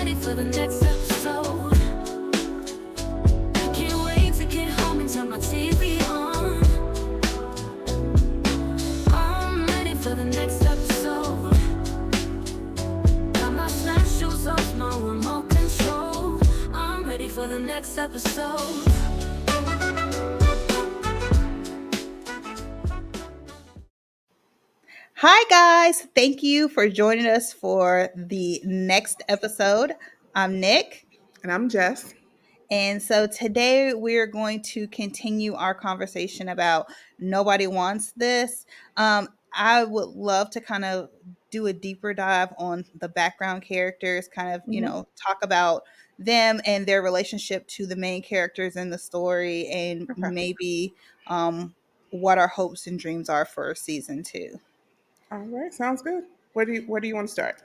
ready for the next episode. Can't wait to get home and turn my TV on. I'm ready for the next episode. Got my snack shoes off, no remote control. I'm ready for the next episode. Hi, guys. Thank you for joining us for the next episode. I'm Nick. And I'm Jess. And so today we're going to continue our conversation about Nobody Wants This. I would love to kind of do a deeper dive on the background characters, kind of, talk about them and their relationship to the main characters in the story, and Okay. maybe what our hopes and dreams are for season 2. All right, sounds good. Where do you want to start?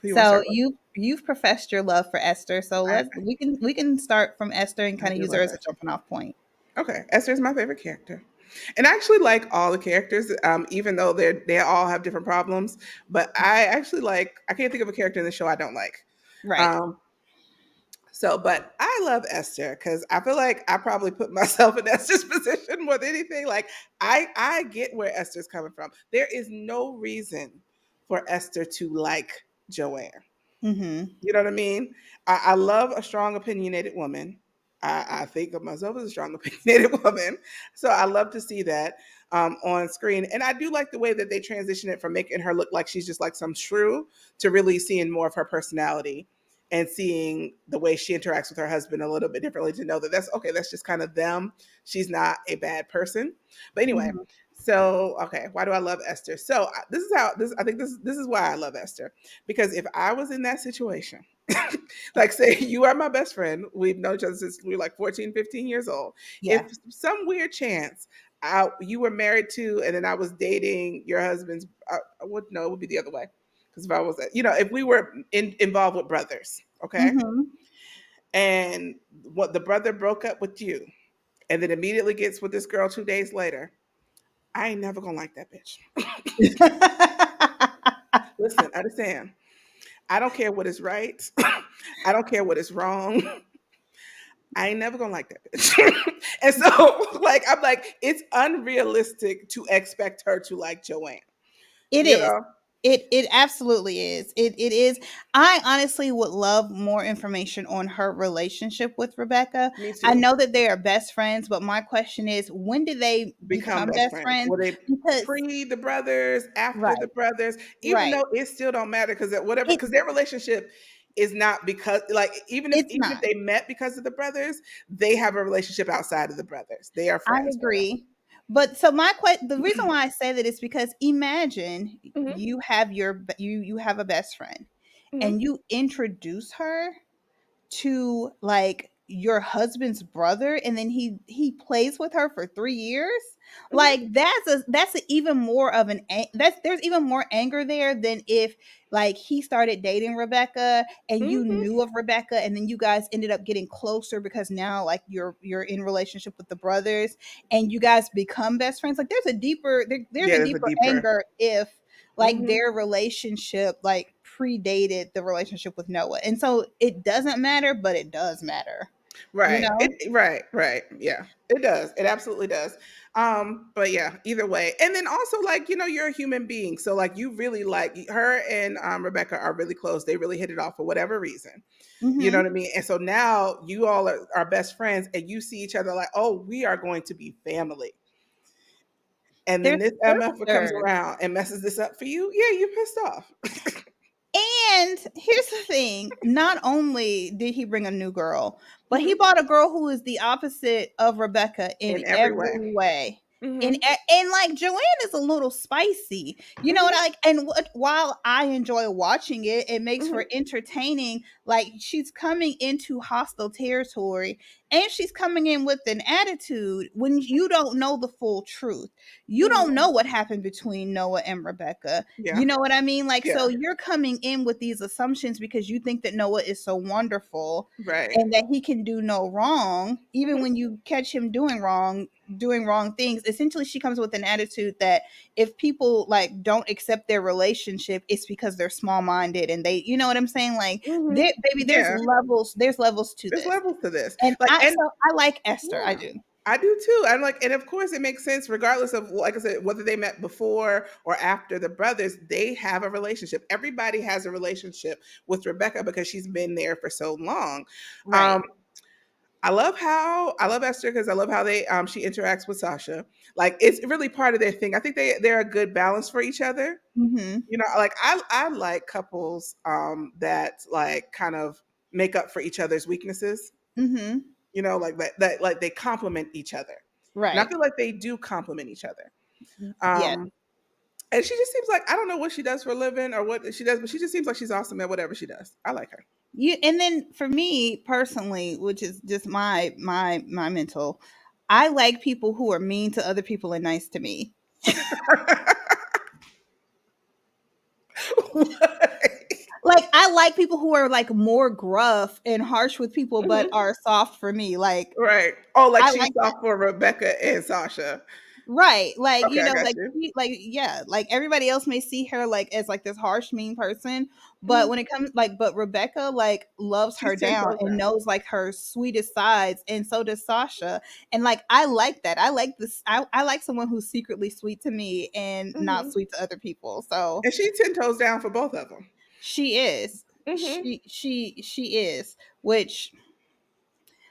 Who you want to So start with? you've professed your love for Esther. So we can start from Esther and kind of do use her love as a jumping off point. Okay, Esther is my favorite character, and I actually like all the characters, even though they all have different problems. But I actually like. I can't think of a character in the show I don't like. Right. But I love Esther because I feel like I probably put myself in Esther's position more than anything. Like I get where Esther's coming from. There is no reason for Esther to like Joanne. Mm-hmm. You know what I mean? I love a strong, opinionated woman. I think of myself as a strong, opinionated woman. So I love to see that on screen. And I do like the way that they transition it from making her look like she's just like some shrew to really seeing more of her personality and seeing the way she interacts with her husband a little bit differently, to know that that's okay. That's just kind of them. She's not a bad person. But anyway, Mm-hmm. so, okay, why do I love Esther? So this is how this. I think this is why I love Esther, because if I was in that situation, like say you are my best friend, we've known each other since we were like 14, 15 years old. Yeah. If some weird chance you were married to, and then I was dating your husband's, it would be the other way. Because if I was, if we were involved with brothers, okay, Mm-hmm. and what the brother broke up with you, and then immediately gets with this girl 2 days later, I ain't never gonna like that bitch. Listen, understand. I don't care what is right. I don't care what is wrong. I ain't never gonna like that bitch. And so, like, I'm like, it's unrealistic to expect her to like Joanne. It You is. know? It absolutely is. It is. I honestly would love more information on her relationship with Rebecca. Me I too. know that they are best friends, but my question is, when did they Become become best best friends. friends? Were they Because pre the brothers, after right, the brothers? Even right. though it still don't matter, because whatever, It because their relationship is not because, like, even if it's even if not. they met because of the brothers, they have a relationship outside of the brothers. They are I friends for agree. But so the reason why I say that is because imagine real. you have you have a best friend Hmm. and you introduce her to like your husband's brother, and then he plays with her for 3 years. Hmm. Like that's a even more of that's there's even more anger there than if like he started dating Rebecca and you Hmm. knew of Rebecca, and then you guys ended up getting closer because now like you're in relationship with the brothers and you guys become best friends. Like there's Yeah, a there's a deeper deeper. anger if like Hmm. their relationship like predated the relationship with Noah. And so it doesn't matter, but it does matter. You Right. know? Right. Yeah. It does. It absolutely does. But yeah, either way. And then also, like, you're a human being. So like you really like her, and Rebecca are really close. They really hit it off for whatever reason. You know what I Mhm. mean? And so now you all are best friends, and you see each other like, oh, we are going to be family. And then They're this MF comes sisters. around and messes this up for you. Yeah, you're pissed off. And here's the thing, not only did he bring a new girl, but he Hmm. bought a girl who is the opposite of Rebecca in In every every way. way. Hmm. And like Joanne is a little spicy. You know what I Hmm. like, and while I enjoy watching it, it makes for Hmm. entertaining. Like she's coming into hostile territory and she's coming in with an attitude when you don't know the full truth. You don't Hmm. know what happened between Noah and Rebecca. Yeah. You know what I mean? Like, so Yeah. you're coming in with these assumptions because you think that Noah is so wonderful Right. and that he can do no wrong. Even Mhm. when you catch him doing wrong, doing wrong things, essentially she comes with an attitude that if people like don't accept their relationship, it's because they're small minded and they, you know what I'm saying? Like Hmm. there, baby, Yeah, there's levels to there's this. levels to this. And Like, I and so I like Esther. I yeah, do. I do too. I'm like, and of course, it makes sense, regardless of, like I said, whether they met before or after the brothers, they have a relationship. Everybody has a relationship with Rebecca because she's been there for so long. Um, Right. I love Esther because I love how they she interacts with Sasha. Like, it's really part of their thing. I think they're a good balance for each other. Mhm. You know, like I like couples that like kind of make up for each other's weaknesses. Mhm. You know, like that like they complement each other. And I Right. feel like they do complement each other. Yeah. Um and she just seems like, I don't know what she does for a living or what she does, but she just seems like she's awesome at whatever she does. I like her. You and then for me personally, which is just my mental, I like people who are mean to other people and nice to me. Like I like people who are like more gruff and harsh with people but Mhm. are soft for me. Like Right. Oh, like I she's like that. soft for Rebecca and Sasha. Right. Like, Okay, I got you. like yeah, like everybody else may see her like as like this harsh mean person, but Mhm. when it comes like but Rebecca like loves her She's 10 down toes and down. knows like her sweetest sides and so does Sasha. And like I like that. I like this I like someone who's secretly sweet to me and not Mhm. sweet to other people. So And she's 10 toes down for both of them. she is. Mhm. She is, which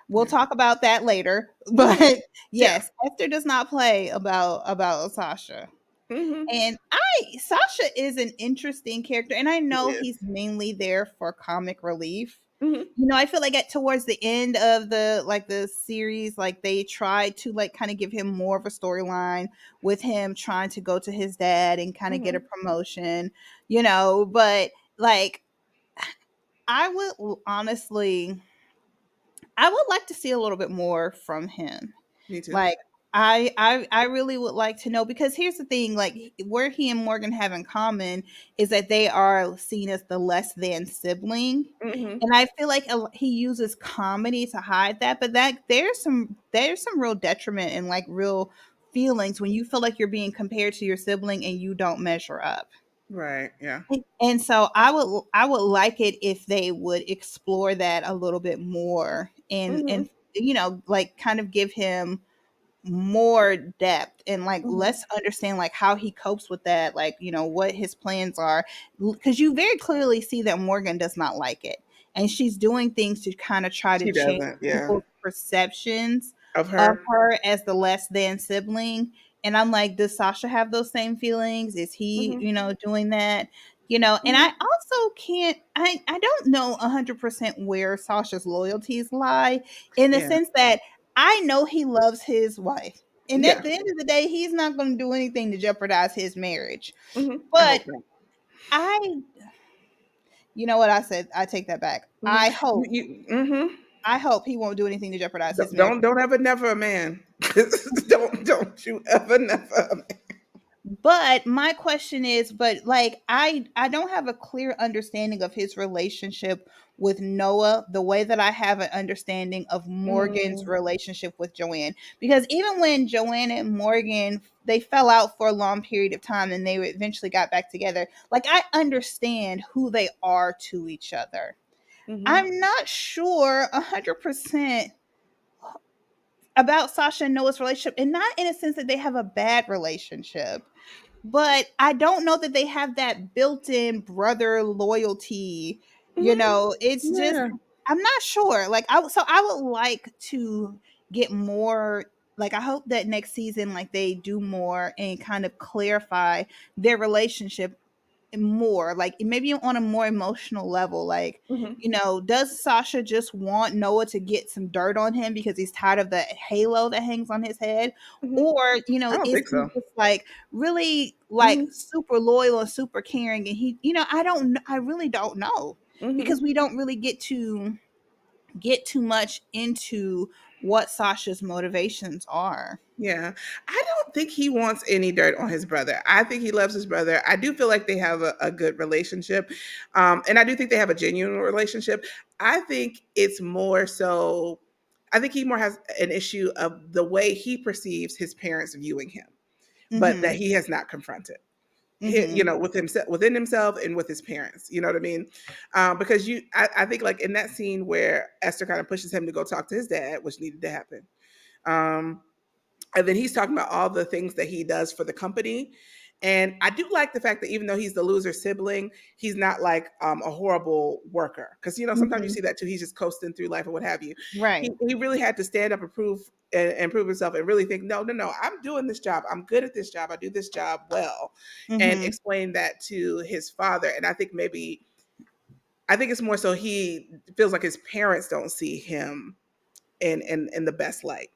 we'll Yeah. talk about that later. Mhm. But Yeah. yes, Esther does not play about Sasha. Mhm. And Sasha is an interesting character, and I She know is. he's mainly there for comic relief. Mhm. You know, I feel like at towards the end of the series, like they tried to like kind of give him more of a storyline with him trying to go to his dad and kind of get a Mhm. promotion, you know, but like I would honestly I would like to see a little bit more from him. Me too. Like I really would like to know because here's the thing, like where he and Morgan have in common is that they are seen as the less than sibling. Mhm. And I feel like he uses comedy to hide that, but that there's some real detriment and like real feelings when you feel like you're being compared to your sibling and you don't measure up. Right. Yeah. And so I would like it if they would explore that a little bit more and Mhm. you know like kind of give him more depth and like Mhm. let's understand like how he copes with that, like you know what his plans are, because you very clearly see that Morgan does not like it and she's doing things to kind of try to She change doesn't. Yeah. people's perceptions Of of her. her as the less than sibling. And I'm like, does Sasha have those same feelings? Is he, Mhm. you know, doing that? You know, and I Mhm. also can't I don't know 100% where Sasha's loyalties lie, in the Yeah. sense that I know he loves his wife. And at Yeah. the end of the day, he's not going to do anything to jeopardize his marriage. Mhm. I But hope not. I, you know what I said? I take that back. Mhm. You mhm. I hope he won't do anything to jeopardize his marriage. Don't ever never a man. Don't you ever never a man. But my question is, but like I don't have a clear understanding of his relationship with Noah the way that I have an understanding of Morgan's Mm, relationship with Joanne. Because even when Joanne and Morgan they fell out for a long period of time and they eventually got back together, like I understand who they are to each other. mhm. I'm not sure 100% about Sasha and Noah's relationship, and not in a sense that they have a bad relationship, but I don't know that they have that built-in brother loyalty. You Mhm. know, it's just Yeah. I'm not sure. Like I would like to get more, like I hope that next season like they do more and kind of clarify their relationship more, like maybe on a more emotional level, like Mhm. you know, does Sasha just want Noah to get some dirt on him because he's tired of the halo that hangs on his head, Mhm. or you I know don't is think he so. just like really like Mhm. super loyal and super caring, and he, you know, I really don't know because Mhm. we don't really get too much into what Sasha's motivations are. Yeah. I don't think he wants any dirt on his brother. I think he loves his brother. I do feel like they have a good relationship. And I do think they have a genuine relationship. I think it's more so I think he more has an issue of the way he perceives his parents viewing him, but that Mhm. he has not confronted. You Mhm. know, with himself, within himself, and with his parents. You know what I mean? Because I think like in that scene where Esther kind of pushes him to go talk to his dad, which needed to happen. Um, and then he's talking about all the things that he does for the company. And I do like the fact that even though he's the loser sibling, he's not like a horrible worker. Because you know sometimes you Mhm. see that too. He's just coasting through life or what have you. Right. He really had to stand up and prove himself and really think, no, no, no, I'm doing this job. I'm good at this job. I do this job well, and Mhm. explain that to his father. And I think it's more so he feels like his parents don't see him in the best light,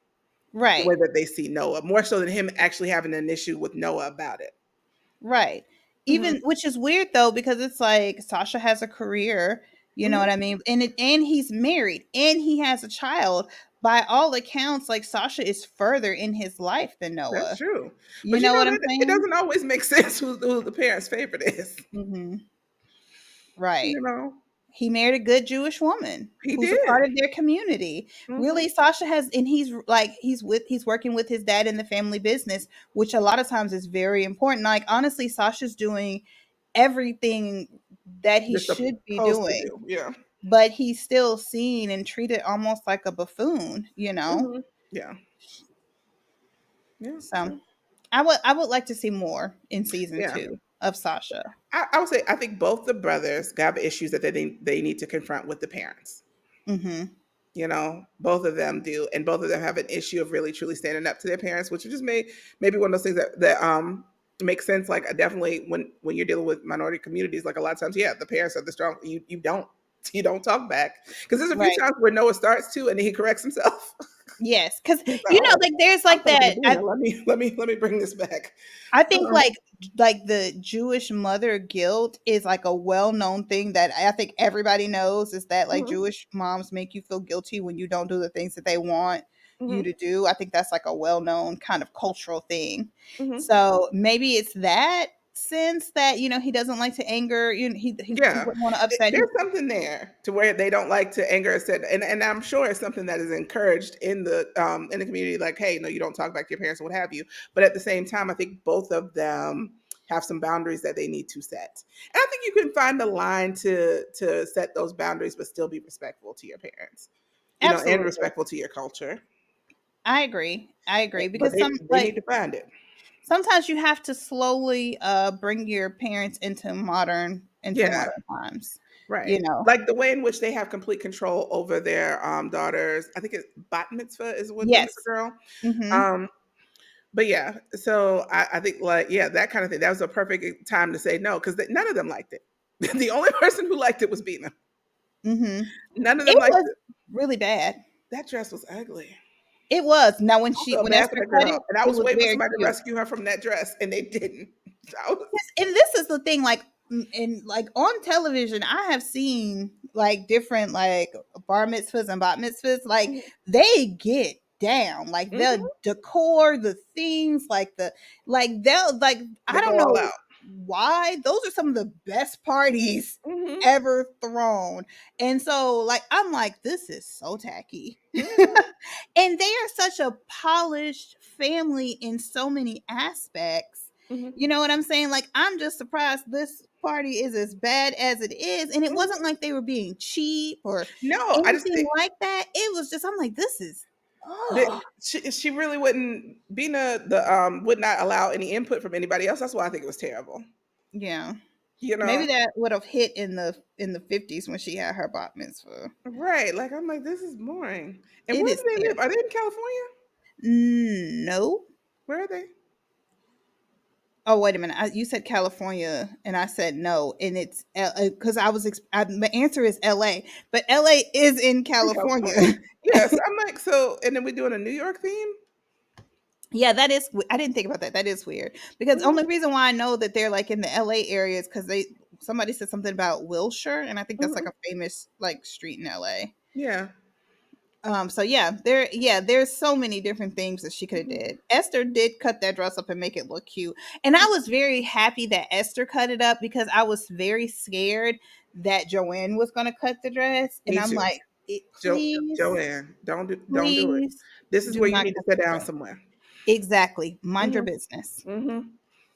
the Right. way that they see Noah, more so than him actually having an issue with Noah about it. Right. Hmm. Even which is weird though because it's like Sasha has a career, you know what Hmm. I mean? And he's married and he has a child. By all accounts, like Sasha is further in his life than That's Noah. true. You But you know know what I'm that it saying? doesn't always make sense who the parents' favorite is. Mhm. Right. You know, He married a good Jewish woman he who's a part did. of their community. Hmm. Really, Sasha has, and he's working with his dad in the family business, which a lot of times is very important. Like honestly, Sasha's doing everything that he They're should be supposed to doing, do. Yeah. but he's still seen and treated almost like a buffoon, you know? Hmm. Yeah. Yeah. So So I would like to see more in season yeah. 2 of Sasha. I would say I think both the brothers have issues that they need to confront with the parents. Mhm. You know, both of them do, and both of them have an issue of really truly standing up to their parents, which just maybe one of those things that makes sense. Like definitely when you're dealing with minority communities, like a lot of times, yeah, the parents are the strong. You don't talk back because there's a few Right. times where Noah starts to, and then he corrects himself. Yes, cuz He's like, you know oh, like there's I'm like talking to that Dina. Let me bring this back. I think Um, like the Jewish mother guilt is like a well-known thing that I think everybody knows is that like mhm, Jewish moms make you feel guilty when you don't do the things that they want you mhm, to do. I think that's like a well-known kind of cultural thing. mhm. So maybe it's that sense that he doesn't like to anger, he Yeah, wouldn't want to upset his there's something there to where they don't like to anger us, and I'm sure it's something that is encouraged in the community. Like, hey, no, you don't talk back to your parents or what have you. But at the same time, I think both of them have some boundaries that they need to set, and I think you can find the line to set those boundaries, but still be respectful to your parents, you know, and Absolutely. respectful to your culture. I agree. I agree But because they need to find it. sometimes you have to slowly bring your parents into Yeah, modern times. right. You know. Like the way in which they have complete control over their daughters. I think it's Bat Mitzvah is when it's a Yes. girl. Mhm. Um, but yeah, so I think like yeah, that kind of thing. That was a perfect time to say no because none of them liked it. The only person who liked it was Bina. Mhm. None of them It liked was it. really bad. That dress was ugly. It was. Now I felt when bad for Esther that cut girl, it, and I it was was waiting for very somebody to cute. rescue her from that dress, and they didn't. I was, Yes, and this is the thing, like, and like on television, I have seen like different like bar mitzvahs and bat mitzvahs. Like mhm, they get down, like the mhm. decor, the themes, they'll like I They don't go all know out. why those are some of the best parties Hmm. ever thrown. And so like I'm like this is so tacky. Hmm. And they are such a polished family in so many aspects. Hmm. You know what I'm saying? Like, I'm just surprised this party is as bad as it is. And it wasn't Hmm. like they were being cheap or No, I just anything think like that. It was just, I'm like, this is, that oh, she really wouldn't Bina the would not allow any input from anybody else. That's why I think it was terrible. yeah. You Maybe know, that would have hit in the 50s when she had her bat mitzvah. right? Like I'm like, this is boring. And It where is do they live? Are they terrible. in California? No. Where are they? Oh, wait a minute. You said California, and I said no, and it's because my answer is L.A., but L.A. is in In California. California. Yes. I'm like, so and then we're doing a New York theme? Yeah, that is. I didn't think about that. That is weird because the Mhm. only reason why I know that they're like in the L.A. area is because somebody said something about Wilshire, and I think that's like Mhm. a famous like street in L.A. Yeah. So there's so many different things that she could have Mhm. did. Esther did cut that dress up and make it look cute. And I was very happy that Esther cut it up because I was very scared that Joanne was gonna cut the dress. And Me I'm too. like, Jo- Please, Joanne, don't do it. please This is do where you not need to cut sit that down dress. somewhere. Exactly. Mind your Hmm. business. Hmm.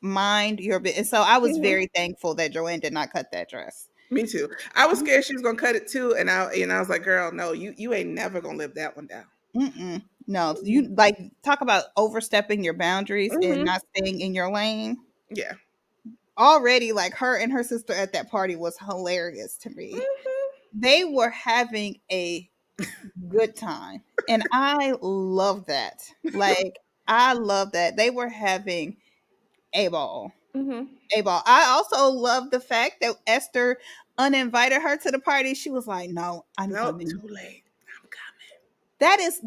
Mind your business. So I was Hmm. very thankful that Joanne did not cut that dress. Me too. I was scared she was gonna cut it too, and I was like, girl, no, you ain't never gonna live that one down. Mm-mm. No, you like talk about overstepping your boundaries and Hmm. not staying in your lane. Yeah. Already, like her and her sister at that party was hilarious to me. Hmm. They were having a good time, and I love that. Like I love that they were having a ball. Hmm. A ball. I also love the fact that Esther uninvited her to the party. She was like, "No, I'm Nope, coming." too late. I'm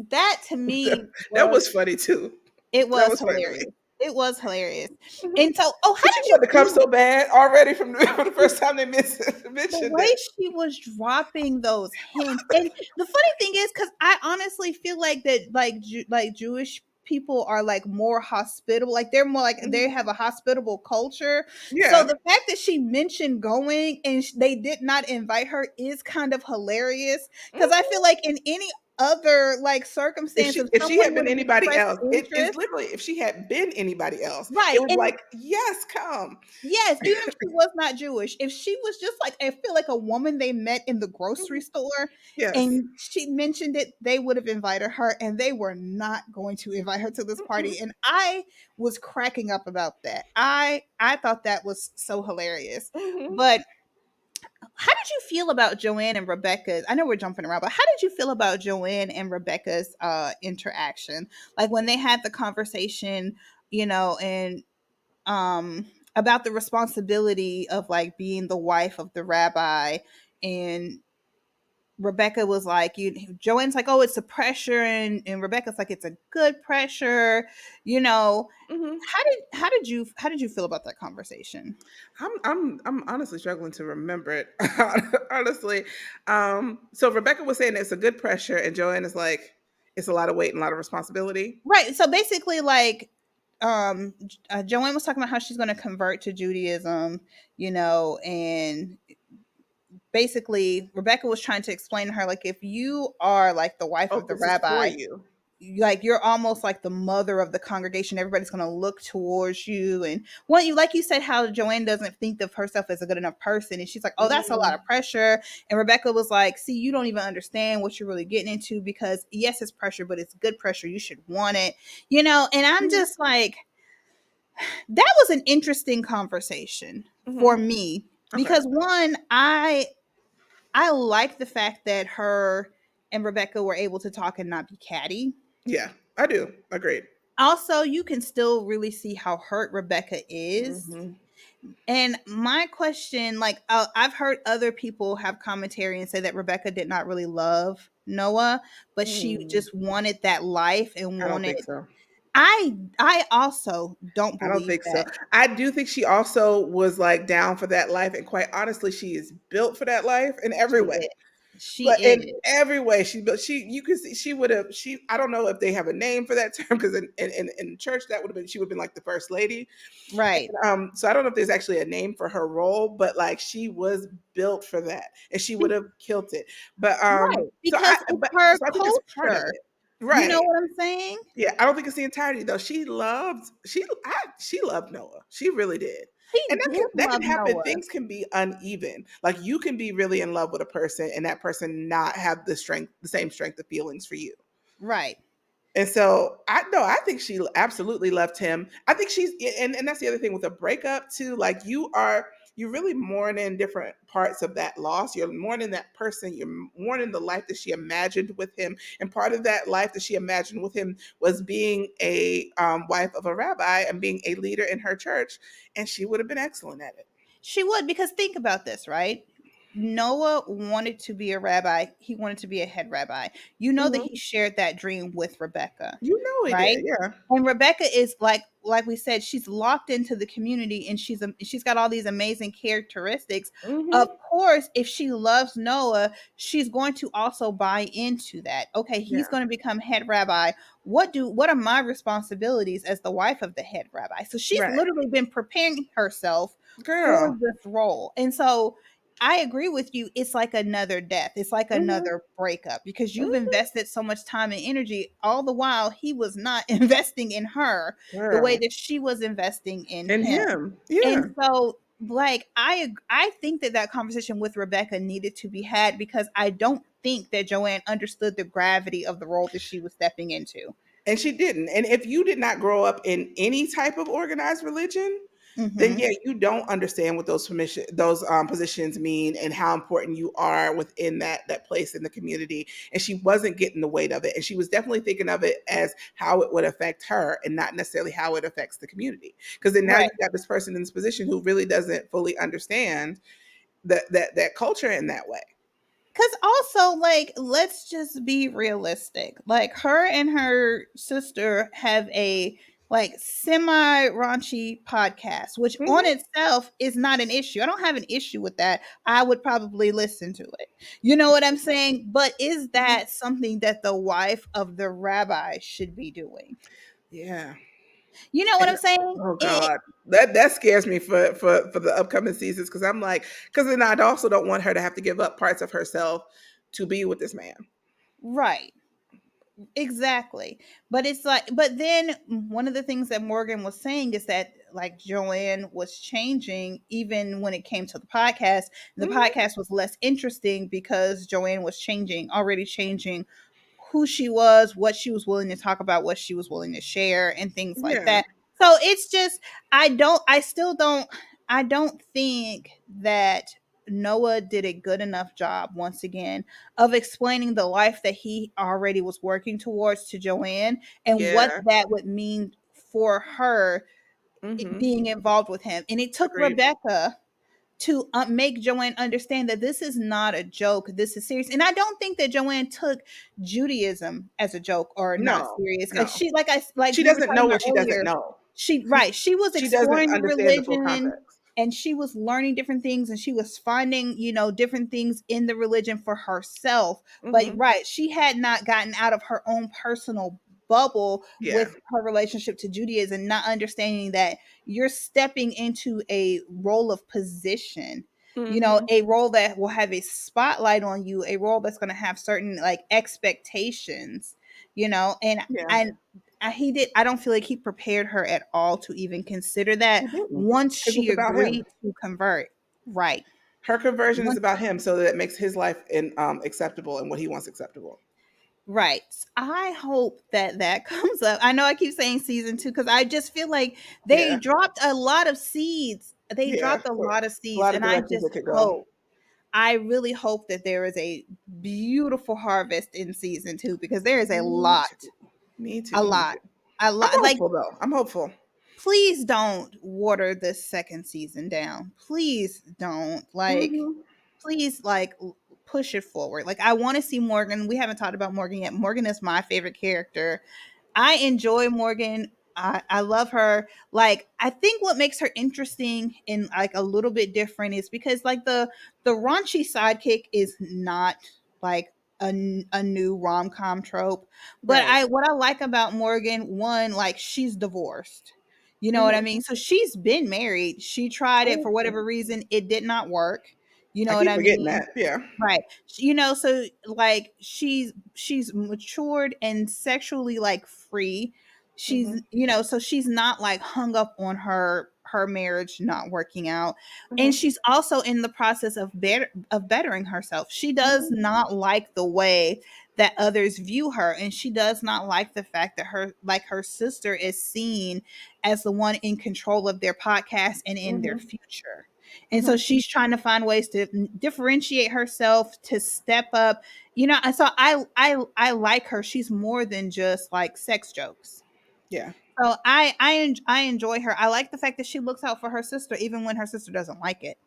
That to me coming. That was was funny too. it That was was funny to me. hilarious. It was hilarious. Hmm. And so, oh, how But she did you wanted to come feel so bad already from from the first time they the mentioned way it. she was dropping those hints? And the funny thing is, because I honestly feel like that, like like Jewish people are like more hospitable. Like they're more like they Hmm. have a hospitable culture. So Yeah. the fact that she mentioned going and they did not invite her is kind of hilarious. Because I feel Hmm. like in any other like If circumstance, she if if she someone had would been have anybody expressed else, it's interest, literally if she had been anybody else, it right? was And like, yes, come. yes, even if she was not Jewish, if she was just like I feel like a woman they met in the grocery Mhm. store Yes. and she mentioned it, they would have invited her and they were not going to invite her to this Mhm. party. And I was cracking up about that. I thought that was so hilarious. Mhm. But how did you feel about Joanne and Rebecca's? I know we're jumping around, but how did you feel about Joanne and Rebecca's interaction? Like when they had the conversation, and um about the responsibility of like being the wife of the rabbi, and Rebecca was like, Joanne's like, oh, it's a pressure, and Rebecca's like, it's a good pressure. you know Mhm. how did you feel about that conversation? I'm honestly struggling to remember it. Honestly. So Rebecca was saying it's a good pressure, and Joanne is like, it's a lot of weight and a lot of responsibility. Right, so basically like Joanne was talking about how she's going to convert to Judaism, and basically Rebecca was trying to explain to her like if you are like the wife Oh, of the this is for rabbi, you. like you're almost like the mother of the congregation. Everybody's going to look towards you, and what you like you said how Joanne doesn't think of herself as a good enough person, and she's like, oh, that's a lot Mhm. of pressure. And Rebecca was like, see, you don't even understand what you're really getting into, because yes, it's pressure, but it's good pressure, you should want it. And I'm Mhm. just like, that was an interesting conversation for Mhm. me, Okay. because one, I like the fact that her and Rebecca were able to talk and not be catty. Yeah, I do. Agreed. Also, you can still really see how hurt Rebecca is. Mhm. And my question, like, I've heard other people have commentary and say that Rebecca did not really love Noah, but she Mm. just wanted that life and I don't wanted. think so. I also don't I don't believe think so. that I do think she also was like down for that life, and quite honestly, she is built for that life in every she way. is. She But in is. every way, she built. You could see she would have. I don't know if they have a name for that term because in church that would have been she would have been like the first lady. Right. So I don't know if there's actually a name for her role, but like she was built for that, and she would have killed it. But Right. Because it's her so I think it's part of culture. it, You know right? what I'm saying? Yeah, I don't think it's the entirety though. She loved Noah. She really did. She And did that can love happen. Noah. Things can be uneven. Like you can be really in love with a person and that person not have the same strength of feelings for you. Right. And so I think she absolutely loved him. I think and that's the other thing with a breakup too. Like you really mourn in different parts of that loss. You're mourning that person. You're mourning the life that she imagined with him. And part of that life that she imagined with him was being a wife of a rabbi and being a leader in her church. And she would have been excellent at it. She would, because think about this, right? Noah wanted to be a rabbi. He wanted to be a head rabbi. You know that Hmm. he shared that dream with Rebecca, You know he right? did, yeah. And Rebecca is like we said, she's locked into the community, and she's got all these amazing characteristics. Of Hmm. course, if she loves Noah, she's going to also buy into that. Okay, he's Yeah, going to become head rabbi. What are my responsibilities as the wife of the head rabbi? So she's right. literally been preparing herself for Girl. this role. And so I agree with you. It's like another death. It's like Hmm. another breakup because you've Hmm. invested so much time and energy. All the while, he was not investing in her the way Girl. that she was investing in And him. him. And Yeah. so, like, I think that that conversation with Rebecca needed to be had because I don't think that Joanne understood the gravity of the role that she was stepping into. And she didn't. And if you did not grow up in any type of organized religion, then Hmm. yeah, you don't understand what those positions mean and how important you are within that place in the community. And she wasn't getting the weight of it, and she was definitely thinking of it as how it would affect her and not necessarily how it affects the community. Because then now Right. you've got this person in this position who really doesn't fully understand that culture in that way. Cause also, like, let's just be realistic. Like, her and her sister have a like semi raunchy podcast, which on Hmm. itself is not an issue. I don't have an issue with that. I would probably listen to it. You know what I'm saying? But is Hmm. that something that the wife of the rabbi should be doing? Yeah. You know what And I'm saying? oh God, that scares me for the upcoming seasons because I'm like, because then I also don't want her to have to give up parts of herself to be with this man. Right. Exactly. But it's like, but then one of the things that Morgan was saying is that like Joanne was changing even when it came to the podcast. The Hmm. podcast was less interesting because Joanne was changing, already changing who she was, what she was willing to talk about, what she was willing to share, and things like Yeah, that. So it's just, I still don't, I don't think that Noah did a good enough job once again of explaining the life that he already was working towards to Joanne and what yeah. that would mean for her Hmm. being involved with him. And it took Agreed. Rebecca to make Joanne understand that this is not a joke. This is serious. And I don't think that Joanne took Judaism as a joke or not No, serious. no. She like She we were doesn't talking know about what she doesn't earlier, know. she right, she was She doesn't exploring the understand the full religion context. and she was learning different things and she was finding, different things in the religion for herself. But Hmm. right, she had not gotten out of her own personal bubble Yeah. with her relationship to Judaism, not understanding that you're stepping into a role of position, Hmm. a role that will have a spotlight on you, a role that's going to have certain like expectations, and Yeah. and he did. I don't feel like he prepared her at all to even consider that She didn't once because it's she about him. agreed to convert. Right. Her conversion is Once about him, so that it makes his life acceptable and what he wants acceptable. Right. I hope that that comes up. I know I keep saying season 2 because I just feel like they Yeah. dropped a lot of seeds. They Yeah. dropped a For lot of a seeds, lot of and I directions just it could go. hope. I really hope that there is a beautiful harvest in season 2 because there is a Me lot, too. Me too. a Me lot, too. a I'm lot. Like, hopeful though. I'm hopeful. please don't water this second season down. Please don't. Like, Hmm. please, like, push it forward. Like, I want to see Morgan. We haven't talked about Morgan yet. Morgan is my favorite character. I enjoy Morgan. I love her. Like, I think what makes her interesting and like a little bit different is because like the raunchy sidekick is not like a new rom-com trope. But Right. I what I like about Morgan, one, like she's divorced. You know what I Hmm. mean? So she's been married. She tried it Oh, for whatever reason. It did not work. You I know what keep I forgetting mean? that. Yeah. Right. So like she's matured and sexually like free. Hmm. So she's not like hung up on her marriage not working out. And Hmm. she's also in the process of bettering herself. She does Hmm. not like the way that others view her, and she does not like the fact that her sister is seen as the one in control of their podcast and in their Hmm. future. And so Hmm. she's trying to find ways to differentiate herself, to step up. And so I like her. She's more than just like sex jokes. Yeah. So I enjoy her. I like the fact that she looks out for her sister even when her sister doesn't like it.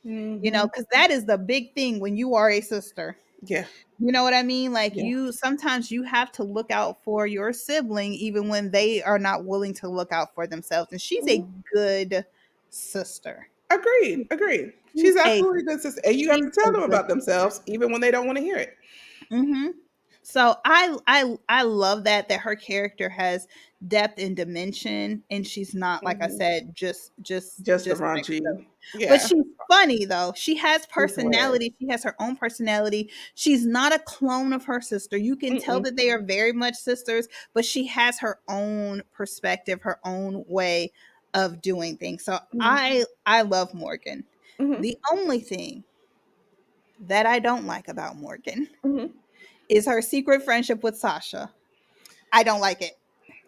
Hmm. Cuz that is the big thing when you are a sister. Yeah. You know what I mean? Like, Yeah. you sometimes you have to look out for your sibling even when they are not willing to look out for themselves. And she's a Hmm. good sister. Agreed. Agreed. She's She's a absolutely a good sister, and you have she's to a tell them good about sister. themselves even when they don't want to hear it. Mhm. So I love that her character has depth and dimension, and she's not, like I Hmm. said, Just the just sex raunchy. joke. But Yeah. she's funny though. She has She's hilarious. personality. She has her own personality. She's not a clone of her sister. You can tell Mm-mm. that they are very much sisters, but she has her own perspective, her own way of doing things. So Mm-hmm. I love Morgan. Mm-hmm. The only thing that I don't like about Morgan Mm-hmm. is her secret friendship with Sasha. I don't like it.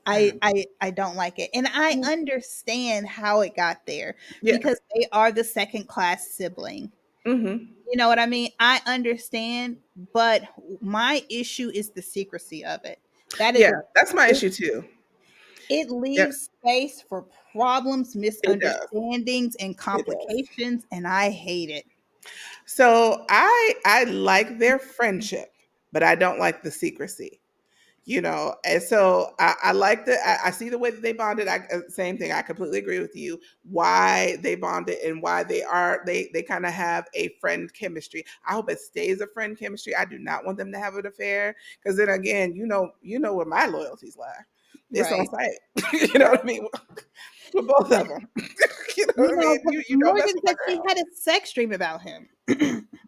I don't like it. And I understand how it got there Yeah. because they are the second class sibling. Mm-hmm. You know what I mean? I understand, but my issue is the secrecy of it. That is Yeah. That's my it, issue too. it Yeah. leaves space for problems, It does. misunderstandings, and It does. complications, and I hate it. So I like their friendship, but I don't like the secrecy. And so I like I see the way that they bonded. Same thing. I completely agree with you. Why they bonded and why they kind of have a friend chemistry. I hope it stays a friend chemistry. I do not want them to have an affair because then again, you know where my loyalties lie. It's on Right. site. You know what I mean? With both of them. You know You what I know, mean? 'cause You don't mess Morgan with my said she girl. had a sex dream about him.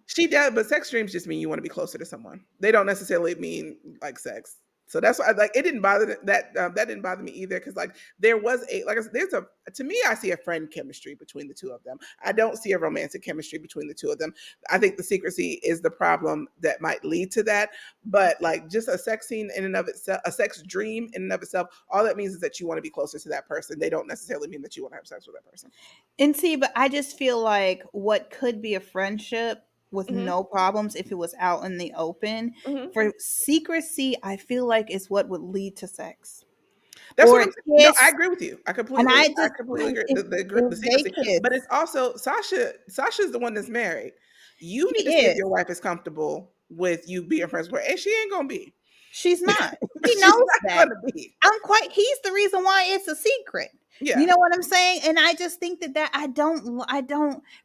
She does, but sex dreams just mean you want to be closer to someone. They don't necessarily mean like sex. So that's why, like, it didn't bother that didn't bother me either because like there was a like I said, there's a to me I see a friend chemistry between the two of them. I don't see a romantic chemistry between the two of them. I think the secrecy is the problem that might lead to that. But like just a sex scene in and of itself, a sex dream in and of itself, all that means is that you want to be closer to that person. They don't necessarily mean that you want to have sex with that person. And see, but I just feel like what could be a friendship with Hmm. no problems if it was out in the open, Hmm. for secrecy, I feel like is what would lead to sex That's what or I'm saying. No, I kiss. agree with you. And I completely agree. if The they secrecy, but kiss, it's also Sasha. Sasha's the one that's married. You she need to see if is. your wife is comfortable with you being friends with her, and she ain't gonna be. She's not. He She's knows not that. gonna be. He's the reason why it's a secret. You Yeah, know what I'm saying? And I just think that I don't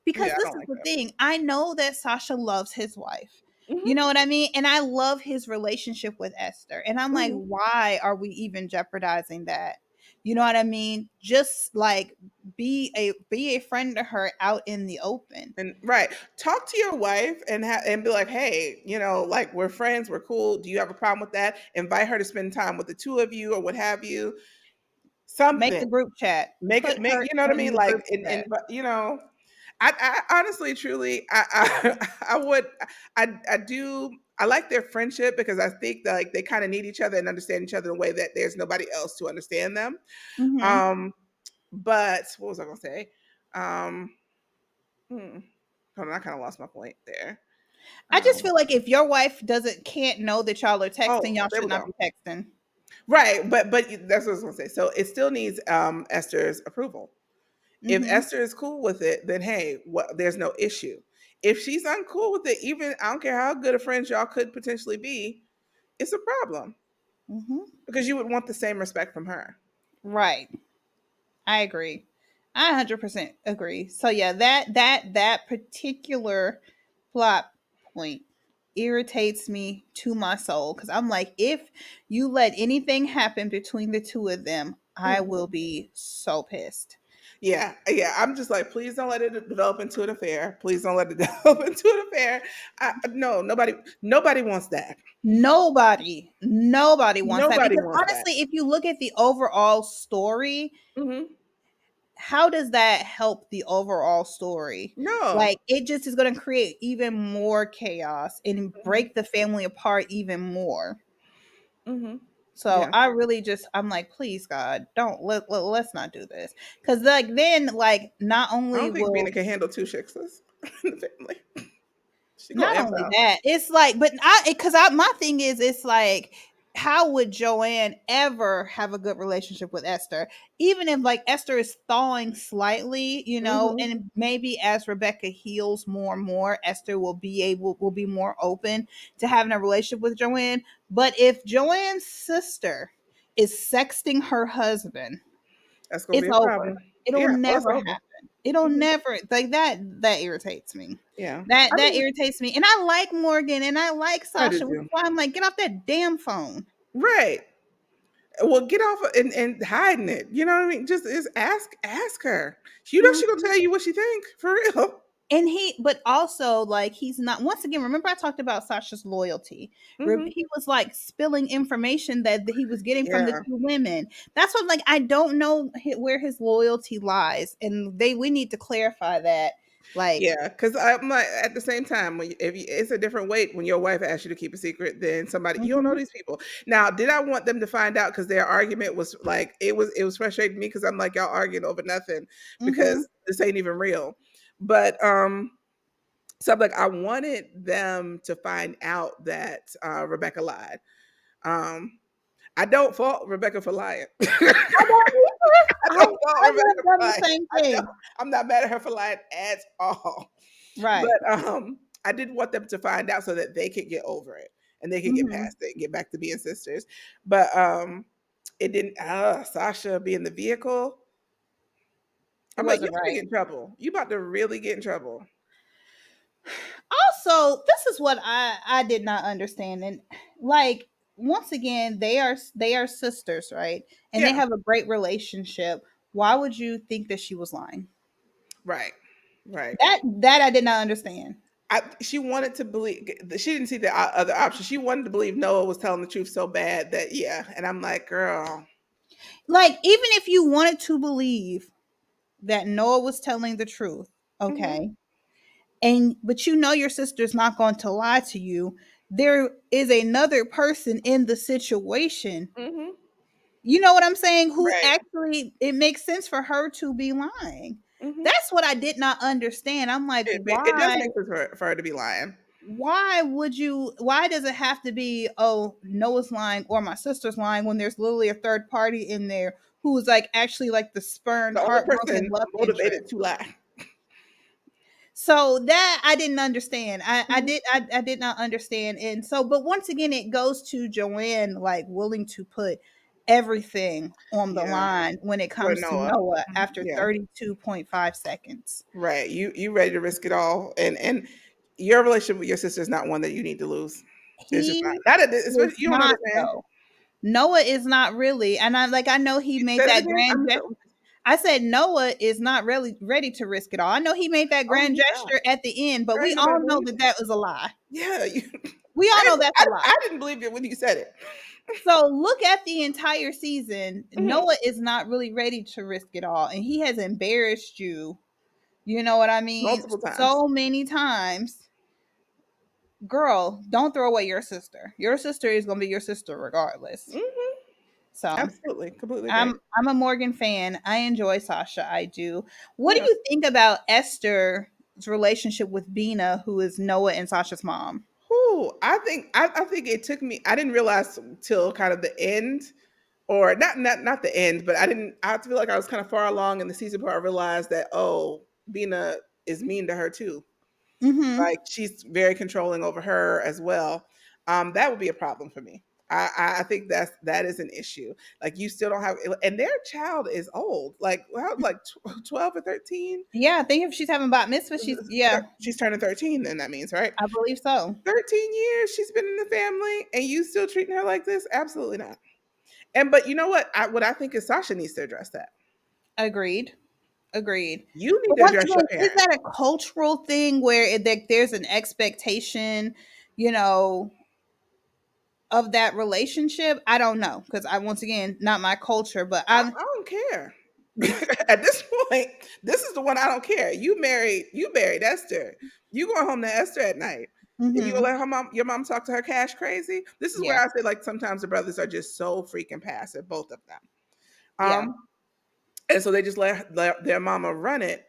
because yeah. I this don't is like the that. thing. I know that Sasha loves his wife. You Hmm. know what I mean? And I love his relationship with Esther. And I'm like, Hmm. why are we even jeopardizing that? You know what I mean? Just like be a friend to her out in the open. And right, talk to your wife and be like, hey, like we're friends, we're cool. Do you have a problem with that? Invite her to spend time with the two of you or what have you. Make Something. the group chat. Make Put it make her you know what I in mean? the Like group and chat. but I honestly truly I would I do I like their friendship because I think that like they kind of need each other and understand each other in a way that there's nobody else to understand them. Mhm. Um but what was I gonna say? Um hmm, Hold on, I kind of lost my point there. I just Um feel like if your wife can't know that y'all are texting, oh, y'all there should we not go. be texting. Right, but that's what I was gonna say. So it still needs Esther's approval. If Mhm. Esther is cool with it, then hey, there's no issue. If she's uncool with it, even I don't care how good of friends y'all could potentially be, it's a problem Mhm. because you would want the same respect from her. Right. I agree. I 100% agree. So yeah, that particular plot point irritates me to my soul cuz I'm like if you let anything happen between the two of them, I Mm. will be so pissed. Yeah, yeah. I'm just like, please don't let it develop into an affair. Please don't let it develop into an affair. No, nobody wants that. Nobody wants that Nobody because wants that. honestly, if you look at the overall story, Hmm. how does that help the overall story? No. Like it just is going to create even more chaos and Hmm. break the family apart even more. Hmm. So Yeah, I really just I'm like, please God, don't let's not do this because like then like not I only don't think will Bina can handle two shixes in the family. She not gonna only inbound. that, it's like, but I my thing is, it's like, how would Joanne ever have a good relationship with Esther? Even if like Esther is thawing slightly, Hmm. and maybe as Rebecca heals more and more, Esther will be more open to having a relationship with Joanne. But if Joanne's sister is sexting her husband, That's gonna be it's a over. problem. It'll Yeah, well, it's never over. happen. It'll Mhm. never like that irritates me. Yeah. That irritates me. And I like Morgan and I like I do Sasha, which is too. why I'm like, get off that damn phone. Right. Well, get off and hiding it. You know what I mean? Just ask her. You know she gonna Mhm. tell you what she think for real. And but also, like, he's not, once again, remember I talked about Sasha's loyalty. Hmm. He was like spilling information that he was getting from the Yeah. two women. That's what, like, I don't know where his loyalty lies. And we need to clarify that. Like, Yeah, because I'm like at the same time, if it's a different weight when your wife asks you to keep a secret than somebody you don't know mhm, these people. Now, did I want them to find out because their argument was like it was frustrating me because I'm like y'all arguing over nothing mhm, because this ain't even real. But so I'm like I wanted them to find out that Rebecca lied. Um, I don't fault Rebecca for lying. I don't either. I don't fault I would Rebecca have for done the lying. same thing. I'm not mad at her for lying at all. Right. But I did want them to find out so that they could get over it and they could get Mhm. past it and get back to being sisters. But it didn't Sasha being the vehicle. It I'm like, you're wasn't gonna right. get in trouble. You about to really get in trouble. Also, this is what I did not understand. And, like, once again, they are sisters, right? And they Yeah, have a great relationship. Why would you think that she was lying? right. Right. That I did not understand. She wanted to believe she didn't see the other option. She wanted to believe Noah was telling the truth so bad that yeah. And I'm like, girl, Like, even if you wanted to believe that Noah was telling the truth, hmm, okay, and but you know your sister's not going to lie to you, there is another person in the situation. hmm, You know what I'm saying? Who right, actually, it makes sense for her to be lying. hmm. That's what I did not understand. I'm like, It does make sense for her to be lying. why does it have to be, oh, Noah's lying or my sister's lying, when there's literally a third party in there who's like actually like the spurned, The only heartbroken person love motivated interest? to lie. So that I didn't understand. Mhm. I did not understand. And so, but once again, it goes to Joanne, like, willing to put everything on the Yeah, line when it for comes to Noah. Noah Mhm. after Yeah, 32.5 seconds. right. You ready to risk it all, and your relationship with your sister is not one that you need to lose. It's just He not. Not at this, especially is you don't not, understand. though. Noah is not really, and I know he You made said it that again. grand gesture. I said Noah is not really ready to risk it all. I know he made that Oh, grand he's not. gesture at the end, but There we ain't nobody all know believe that it. that was a lie. Yeah, We all know that's a lie. I didn't believe it when you said it. So look at the entire season. Hmm. Noah is not really ready to risk it all, and he has embarrassed you. You know what I mean? Multiple times. So many times. Girl, don't throw away your sister. Your sister is gonna be your sister regardless. Hmm. So Absolutely, completely agree. I'm a Morgan fan. I enjoy Sasha. I do. What do Yeah. you think about Esther's relationship with Bina, who is Noah and Sasha's mom? Who I think it took me. I didn't realize till kind of the end, or not the end, but I feel like I was kind of far along in the season before I realized that Bina is mean to her too. Mm-hmm. Like she's very controlling over her as well. That would be a problem for me. I think that is an issue. Like you still don't have, and their child is old. Like well, like 12 or 13. Yeah, I think if she's having bat mitzvah, yeah, She's turning 13. Then that means right. I believe so. 13 years she's been in the family, and you still treating her like this? Absolutely not. And but you know what I think is Sasha needs to address that. Agreed. Agreed. You need But to once address your again, is parents. that a cultural thing where there's an expectation, you know, of that relationship? I don't know, because I, once again, not my culture, but I don't care. At this point, this is the one I don't care. You married Esther. You going home to Esther at night. And you gonna Mhm. let your mom talk to her cash crazy? This is where Yeah. I say like sometimes the brothers are just so freaking passive, both of them. Yeah. And so they just let their mama run it,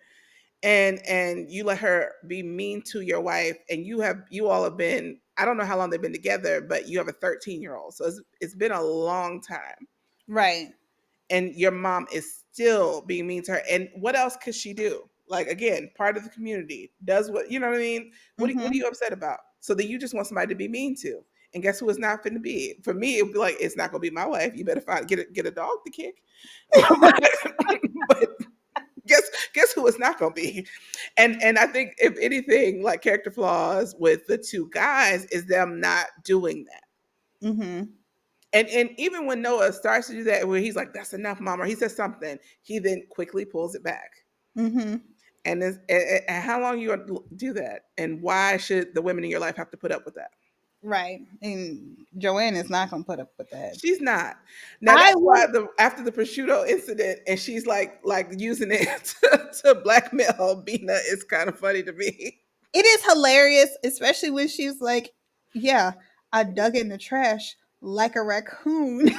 and you let her be mean to your wife, and you all have been, I don't know how long they've been together, but you have a 13-year-old, so it's been a long time, Right. and your mom is still being mean to her. And what else could she do? Like again, part of the community does what you know what I mean. What are Mhm. you upset about? So that you just want somebody to be mean to, and guess who it's not going to be? For me, it would be like it's not going to be my wife. You better get a dog to kick. But guess who it's not going to be? And I think if anything, like character flaws with the two guys is them not doing that. Mhm. And even when Noah starts to do that, where he's like, "That's enough, mom," or he says something, he then quickly pulls it back. Mm-hmm. And how long you gonna do that? And why should the women in your life have to put up with that? Right. And Joanne is not gonna put up with that. She's not. Now I that's why would. after the prosciutto incident, and she's like using it to blackmail Bina is kind of funny to me. It is hilarious, especially when she's like, "Yeah, I dug in the trash like a raccoon."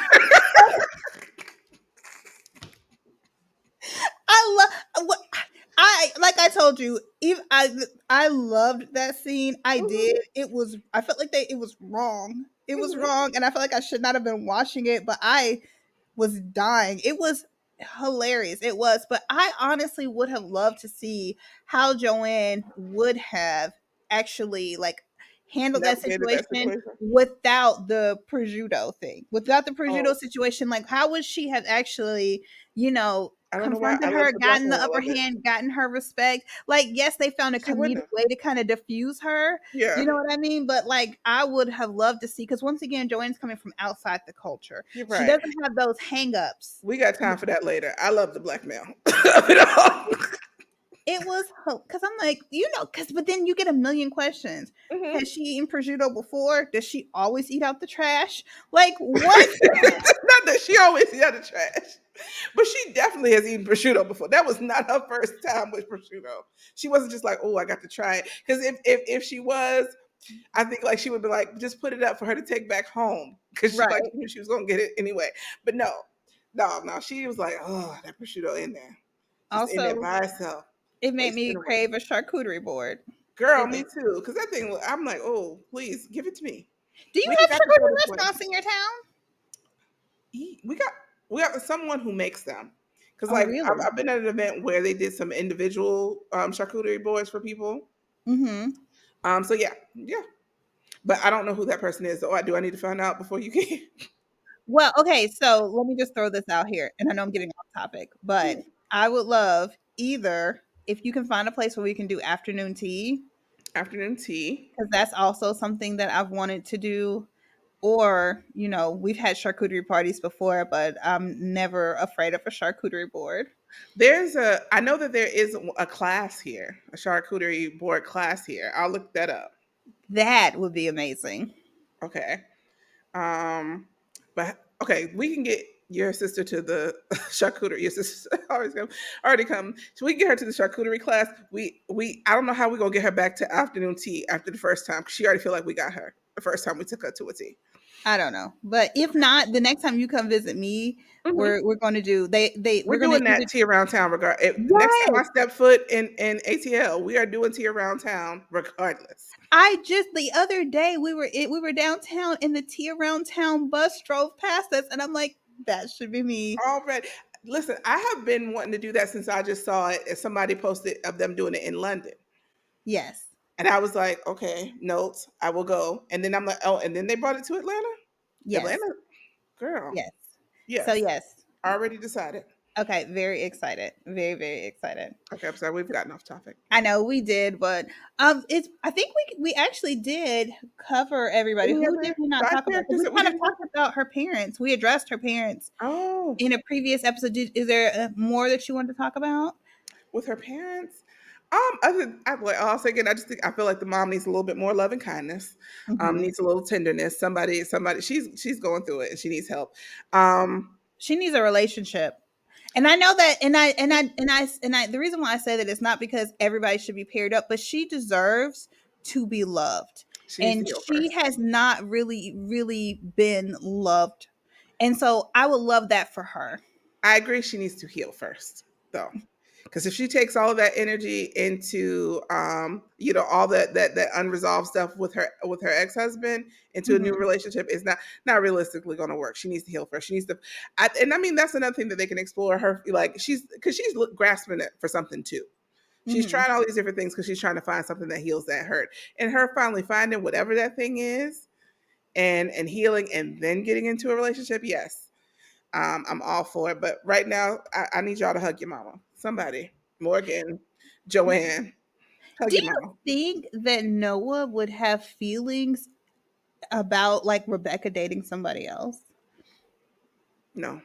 I love what I like. I told you, even I loved that scene. I Mhm, did. It was. I felt like it was wrong. It was mhm. wrong, and I felt like I should not have been watching it. But I was dying. It was hilarious. It was. But I honestly would have loved to see how Joanne would have actually like handled that Navigated that situation situation. without the prosciutto thing. Without the prosciutto Oh, situation, like how would she have actually, you know, I don't know why I confronted love her, to gotten the blackmail upper of it. hand, gotten her respect? Like, yes, they found a She wouldn't comedic have. way to kind of diffuse her. You Yeah, know what I mean? But like, I would have loved to see, because once again, Joanne's coming from outside the culture. you're She right. doesn't have those hangups. We got time for that later. I love the blackmail of it all. It was because I'm like, because but then you get a million questions. Mhm. Has she eaten prosciutto before? Does she always eat out the trash? Like what? Not that she always eat out the trash, but she definitely has eaten prosciutto before. That was not her first time with prosciutto. She wasn't just like, "Oh, I got to try it." Because if she was, I think like she would be like, just put it up for her to take back home because she like Right. she knew she was gonna get it anyway. But no, no, no. She was like, "Oh, that prosciutto in there, just in there Also, by itself, it made wasting me away." crave a charcuterie board. Girl, It me did. too. Because that thing, I'm like, "Oh, please give it to me." Do you We ain't have got to throw this charcuterie away. restaurants in your town? We got someone who makes them because Oh, like really? I've been at an event where they did some individual charcuterie boards for people. Mm-hmm. So yeah, yeah, but I don't know who that person is. So do I need to find out before you can? Well, okay, so let me just throw this out here, and I know I'm getting off topic, but I would love either if you can find a place where we can do afternoon tea, Afternoon tea. because that's also something that I've wanted to do. Or, we've had charcuterie parties before, but I'm never afraid of a charcuterie board. I know that there is a class here, a charcuterie board class here. I'll look that up. That would be amazing. Okay. Um, but okay, we can get your sister to the charcuterie. Your sister already come. So we can get her to the charcuterie class. We I don't know how we're gonna get her back to afternoon tea after the first time because she already feel like we got her the first time we took her to a tea. I don't know. But if not, the next time you come visit me, Mhm. we're going to do We're we're going to doing either. that tea around town. Next time I Yes. step foot in ATL, we are doing tea around town regardless. I just the other day we were downtown and the tea around town bus drove past us and I'm like, that should be me. Already, listen, I have been wanting to do that since I just saw it. Somebody posted of them doing it in London. Yes. And I was like, okay, notes, I will go. And then I'm like, oh, and then they brought it to Atlanta? Yes. Atlanta, girl. Yes. So Yes. yes. Already decided. Okay, very excited. Very, very excited. Okay, I'm sorry, we've gotten off topic. I know we did, but it's. I think we actually did cover everybody. Any Who did other we not side talk about? 'Cause characters we that we kind of didn't talk talked about her parents. We addressed her parents Oh, in a previous episode. Is there more that you want to talk about? with her parents? I was thinking, I just think I feel like the mom needs a little bit more love and kindness. Hmm. Needs a little tenderness. Somebody. She's going through it and she needs help. Um, She needs a relationship. And I know that, and I, the reason why I say that is not because everybody should be paired up, but she deserves to be loved. she needs to And heal she first. has not really, really been loved. And so I would love that for her. I agree. She needs to heal first, though, because if she takes all of that energy into, all that unresolved stuff with her ex husband into a new Hmm. relationship, is not realistically going to work. She needs to heal first. She needs to, and I mean that's another thing that they can explore. Her like she's grasping it for something too. She's Hmm. trying all these different things because she's trying to find something that heals that hurt, and her finally finding whatever that thing is, and healing, and then getting into a relationship. Yes, I'm all for it. But right now, I need y'all to hug your mama. Somebody, Morgan, Joanne, hug Do your you mama. think that Noah would have feelings about like Rebecca dating somebody else? No.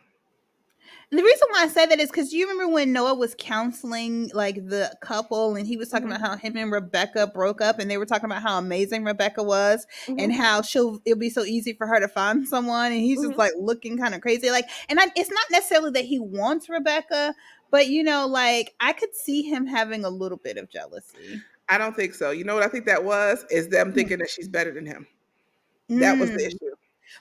And the reason why I say that is because you remember when Noah was counseling like the couple, and he was talking Hmm. about how him and Rebecca broke up, and they were talking about how amazing Rebecca was, and Hmm. how it'll be so easy for her to find someone, and he's just Hmm. like looking kind of crazy, like, it's not necessarily that he wants Rebecca, but like I could see him having a little bit of jealousy. I don't think so. You know what I think that was? Is them Hmm. thinking that she's better than him. That was the Mm. issue.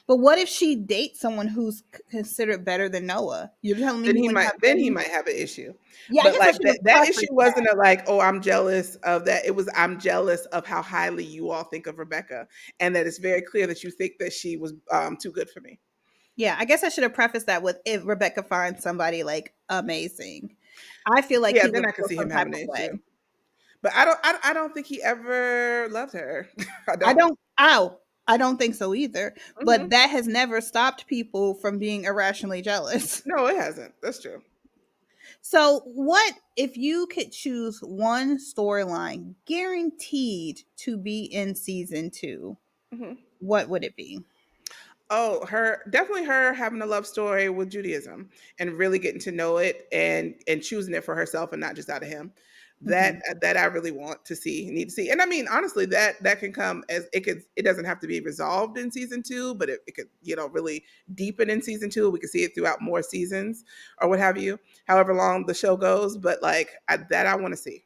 But what if she dates someone who's considered better than Noah? You're telling me Then he he wouldn't might have then he any? might have an issue. Yeah, I But guess I like should have that issue prefaced that. wasn't a like, oh, I'm jealous of that. It was I'm jealous of how highly you all think of Rebecca, and that it's very clear that you think that she was too good for me. Yeah, I guess I should have prefaced that with if Rebecca finds somebody like amazing. I feel like Yeah, he then would I could feel see some him type having of an way. issue. But I don't think he ever loved her. I I don't. don't ow. I don't think so either. But Hmm. that has never stopped people from being irrationally jealous. No, it hasn't. That's true. So, what if you could choose one storyline guaranteed to be in season 2? Hmm. What would it be? Oh, her having a love story with Judaism and really getting to know it and choosing it for herself and not just out of him. Mhm. That I really want to see, need to see. And I mean, honestly, that can come as it doesn't have to be resolved in season 2, but it could, really deepen in season 2. We could see it throughout more seasons or what have you, however long the show goes. But like that I want to see.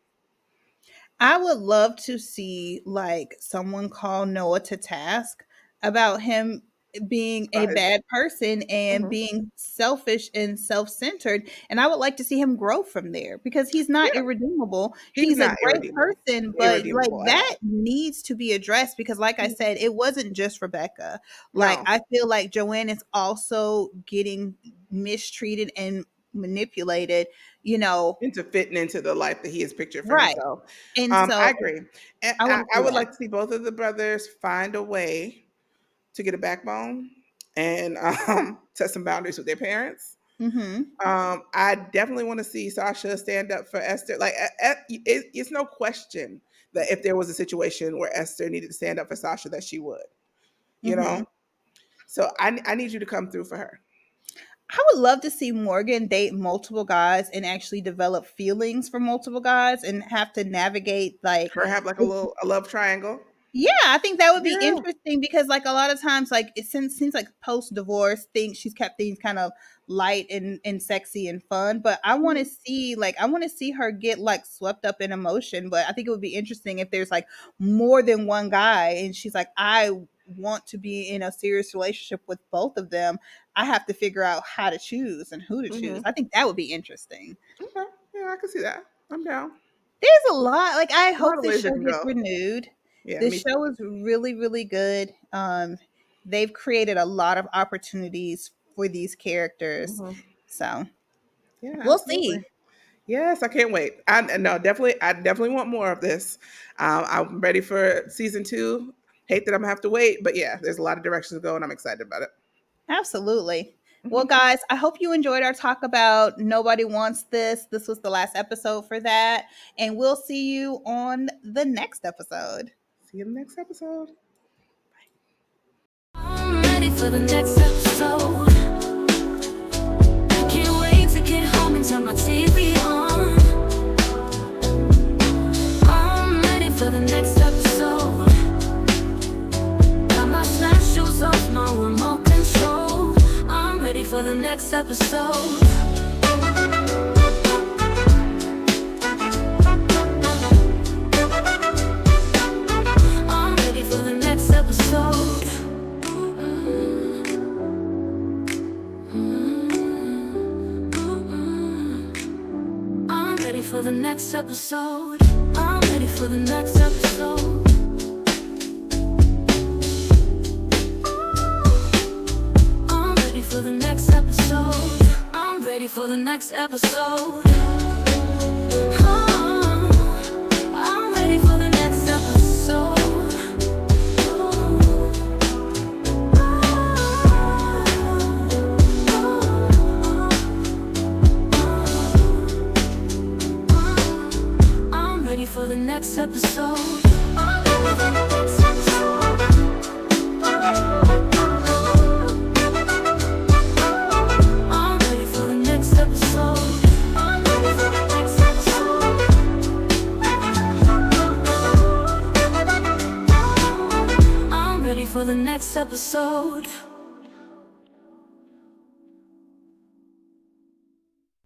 I would love to see like someone call Noah to task about him being a About his, bad person and mhm. being selfish and self-centered, and I would like to see him grow from there because he's not Yeah, irredeemable. he's He's a not great person, but like irredeemable at that all. needs to be addressed because like I Mhm. said, it wasn't just Rebecca. Like No, I feel like Joanne is also getting mistreated and manipulated, you know. into fitting into the life that he has pictured for Right. himself. And so I agree. And I want to I see would that. like to see both of the brothers find a way to get a backbone and set some boundaries with their parents. Mhm. I definitely want to see Sasha stand up for Esther. Like, it's no question that if there was a situation where Esther needed to stand up for Sasha, that she would, you Mhm. know? So I need you to come through for her. I would love to see Morgan date multiple guys and actually develop feelings for multiple guys and have to navigate like Her have like a love triangle. yeah, I think that would be Yeah. interesting because, like, a lot of times, like, seems like post divorce things she's kept things kind of light and sexy and fun. But I want to Mhm. see, like, I want to see her get like swept up in emotion. But I think it would be interesting if there's like more than one guy, and she's like, I want to be in a serious relationship with both of them. I have to figure out how to choose and who to choose. Mhm. I think that would be interesting. Okay. Yeah, I can see that. I'm down. There's a lot. Like I A lot hope of this ways show it can gets go. renewed. Yeah, This me too. show is really, really good. They've created a lot of opportunities for these characters. Mhm. So Yeah, we'll absolutely. see. Yes, I can't wait. I no, definitely, I definitely want more of this. I'm ready for season 2. Hate that I'm gonna have to wait, but yeah, there's a lot of directions to go, and I'm excited about it. Absolutely. Well, Hmm. guys, I hope you enjoyed our talk about Nobody Wants This. This was the last episode for that. And we'll see you on the next episode. See you in the next episode. I'm ready for the next episode. Can't wait to get home and turn my TV on. I'm ready for the next episode. Got my snap shoes off, my remote control. I'm ready for the next episode. I'm ready for the next episode. I'm ready for the next episode. I'm ready for the next episode. I'm ready for the next episode. I'm ready for the next episode. I'm ready for the next episode. I'm ready for the next episode. I'm ready for the next episode. next episode.